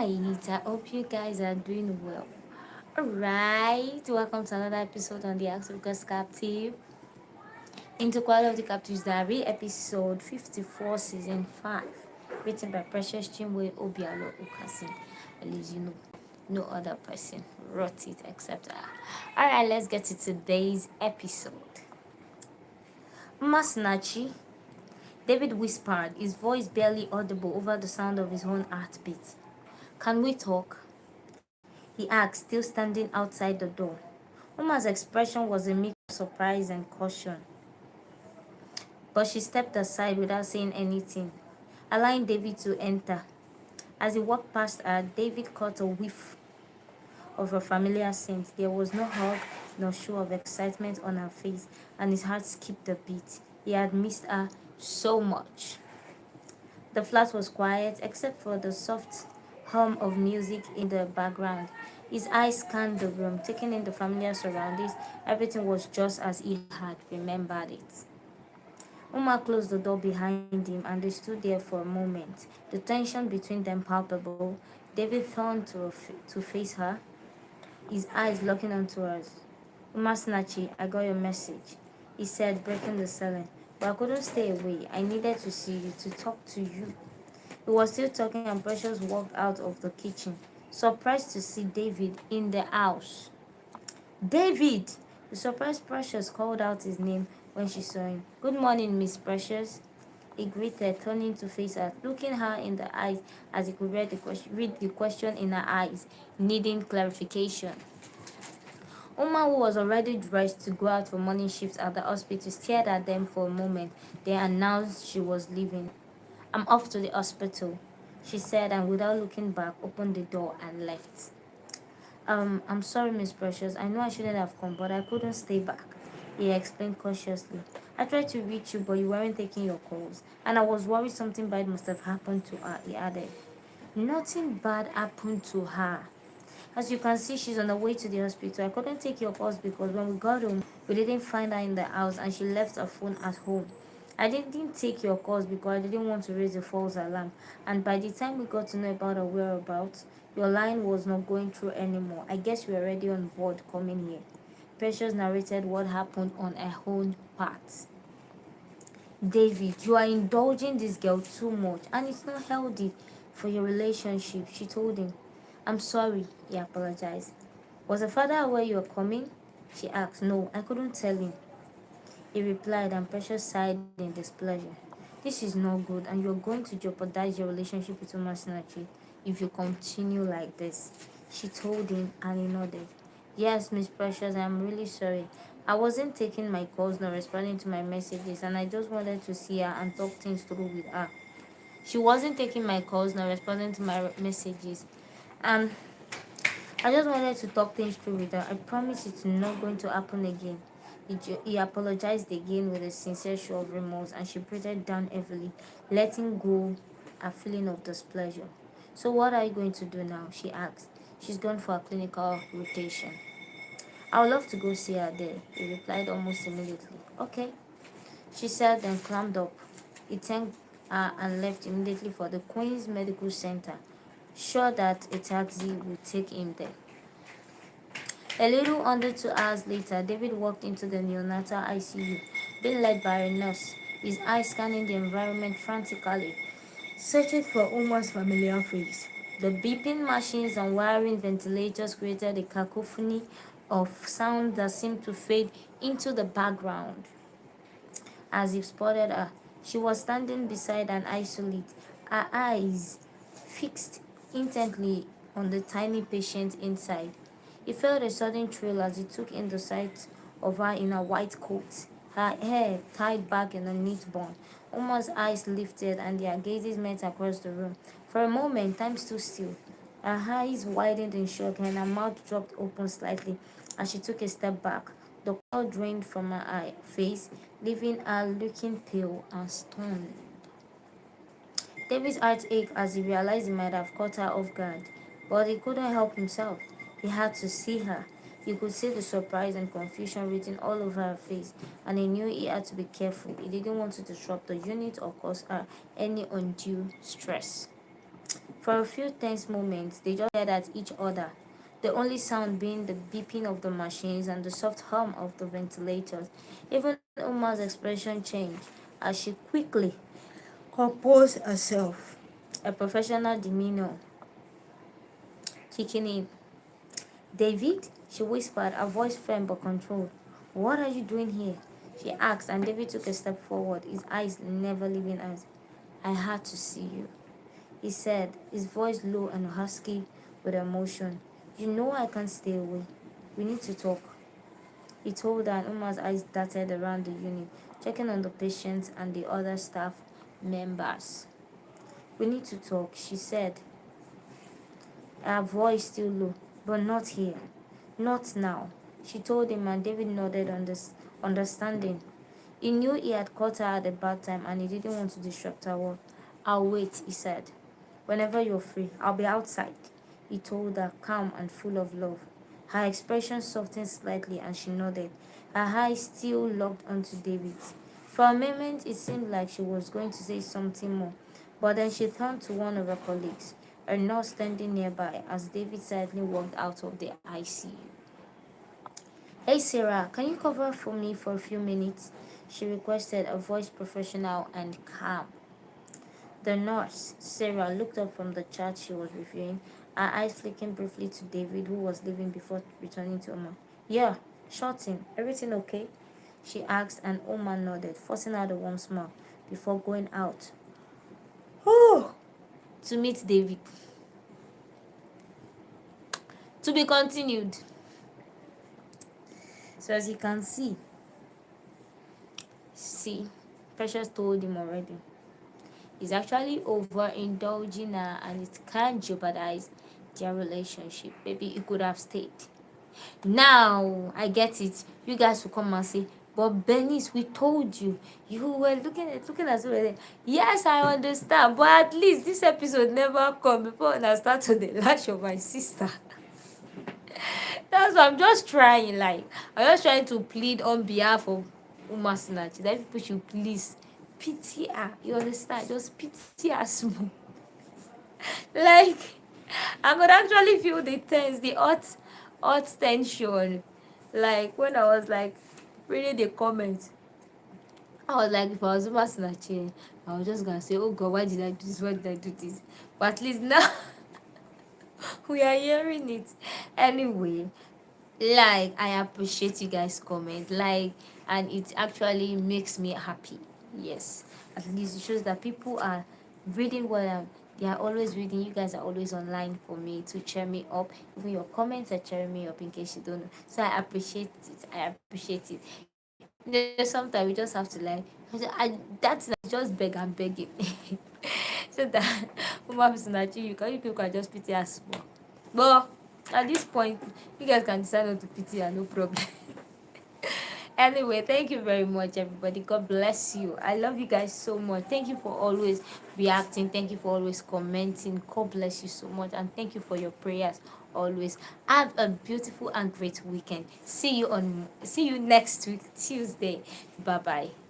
Alright, I hope you guys are doing well. Alright, welcome to another episode on the Africa's Captive. Into Quality of the Captive's Diary, episode 54, season 5. Written by Precious Chinwe Obialor-Ukazim. At least you know, no other person wrote it except her. Alright, let's get to today's episode. Masnachi, David whispered, his voice barely audible over the sound of his own heartbeat. Can we talk? He asked, still standing outside the door. Uma's expression was a mix of surprise and caution, but she stepped aside without saying anything, allowing David to enter. As he walked past her, David caught a whiff of her familiar scent. There was no hug, no show of excitement on her face, and his heart skipped a beat. He had missed her so much. The flat was quiet, except for the soft hum of music in the background. His eyes scanned the room, taking in the familiar surroundings. Everything was just as he had remembered it. Umar closed the door behind him and they stood there for a moment, the tension between them palpable. David turned to face her, his eyes locking onto hers. Umar Snachi, I got your message, he said, breaking the silence. But I couldn't stay away. I needed to see you, to talk to you. He was still talking and Precious walked out of the kitchen, surprised to see David in the house. David! The surprised Precious called out his name when she saw him. Good morning, Miss Precious. He greeted, turning to face her, looking her in the eyes as he could read the question in her eyes, needing clarification. Uma, who was already dressed to go out for morning shift at the hospital, stared at them for a moment, then announced she was leaving. I'm off to the hospital, she said, and without looking back, opened the door and left. I'm sorry, Miss Precious. I know I shouldn't have come, but I couldn't stay back, he explained cautiously. I tried to reach you, but you weren't taking your calls, and I was worried something bad must have happened to her, he added. Nothing bad happened to her. As you can see, she's on the way to the hospital. I couldn't take your calls because when we got home, we didn't find her in the house and she left her phone at home. I didn't take your calls because I didn't want to raise a false alarm. And by the time we got to know about her whereabouts, your line was not going through anymore. I guess you're already on board coming here. Precious narrated what happened on her own part. David, you are indulging this girl too much and it's not healthy for your relationship, she told him. I'm sorry, he apologized. Was the father aware you were coming? She asked. No, I couldn't tell him, he replied, and Precious sighed in displeasure. This is not good and you're going to jeopardize your relationship with Umasinachi if you continue like this, she told him, and he nodded. Yes, Miss Precious, I'm really sorry. I wasn't taking my calls nor responding to my messages and I just wanted to see her and talk things through with her. She wasn't taking my calls nor responding to my messages and I just wanted to talk things through with her. I promise it's not going to happen again. He apologized again with a sincere show of remorse and she breathed down heavily, letting go a feeling of displeasure. So what are you going to do now? She asked. She's gone for a clinical rotation. I would love to go see her there, he replied almost immediately. Okay, she said, then climbed up. He thanked her and left immediately for the Queen's Medical Center, sure that a taxi would take him there. A little under 2 hours later, David walked into the neonatal ICU, being led by a nurse, his eyes scanning the environment frantically, searching for Umar's familiar face. The beeping machines and wiring ventilators created a cacophony of sound that seemed to fade into the background. As he spotted her, she was standing beside an isolate, her eyes fixed intently on the tiny patient inside. He felt a sudden thrill as he took in the sight of her in a white coat, her hair tied back in a neat bun. Uma's eyes lifted and their gazes met across the room. For a moment, time stood still. Her eyes widened in shock and her mouth dropped open slightly as she took a step back. The color drained from her face, leaving her looking pale and stunned. David's heart ached as he realized he might have caught her off guard, but he couldn't help himself. He had to see her. He could see the surprise and confusion written all over her face, and he knew he had to be careful. He didn't want to disrupt the unit or cause her any undue stress. For a few tense moments, they just stared at each other, the only sound being the beeping of the machines and the soft hum of the ventilators. Even Uma's expression changed as she quickly composed herself, a professional demeanor kicking in. David, she whispered, her voice firm but controlled. What are you doing here? She asked, and David took a step forward, his eyes never leaving hers. I had to see you, he said, his voice low and husky with emotion. You know I can't stay away. We need to talk. He told her, and Uma's eyes darted around the unit, checking on the patients and the other staff members. We need to talk, she said, her voice still low. But not here. Not now. She told him, and David nodded understanding. He knew he had caught her at a bad time and he didn't want to disrupt her work. I'll wait, he said. Whenever you're free, I'll be outside, he told her, calm and full of love. Her expression softened slightly and she nodded, her eyes still locked onto David's. For a moment, it seemed like she was going to say something more, but then she turned to one of her colleagues, a nurse standing nearby, as David silently walked out of the ICU. Hey Sarah, can you cover for me for a few minutes? She requested, a voice professional and calm. The nurse, Sarah, looked up from the chart she was reviewing, her eyes flicking briefly to David, who was leaving before returning to Omar. Yeah, shouting. Everything okay? She asked, and Omar nodded, forcing out a warm smile before going out. Oh, to meet David. To be continued. So as you can see, Precious told him already. He's actually overindulging her and it can jeopardize their relationship. Maybe he could have stayed. Now, I get it. You guys will come and say, but Bernice, we told you. You were looking at us. Yes, I understand. But at least this episode never come before I start to the lash of my sister. That's what I'm just trying. I'm just trying to plead on behalf of Uma Snatch. That people should please pity her. You understand? Just pity her small. I could actually feel the tense, the hot tension. When I was reading the comments, I was like, if I was Uma Snatch, I was just gonna say, oh God, why did I do this? Why did I do this? But at least now we are hearing it. Anyway, I appreciate you guys comment, and it actually makes me happy. Yes, at least it shows that people are reading what they are always reading. You guys are always online for me to cheer me up. Even your comments are cheering me up, in case you don't know. So I appreciate it. Sometimes we just have to that's not just beg and begging. So that you people can just pity us more. But at this point, you guys can decide not to pity her, no problem. Anyway, thank you very much, everybody. God bless you. I love you guys so much. Thank you for always reacting. Thank you for always commenting. God bless you so much. And thank you for your prayers always. Have a beautiful and great weekend. See you next week, Tuesday. Bye-bye.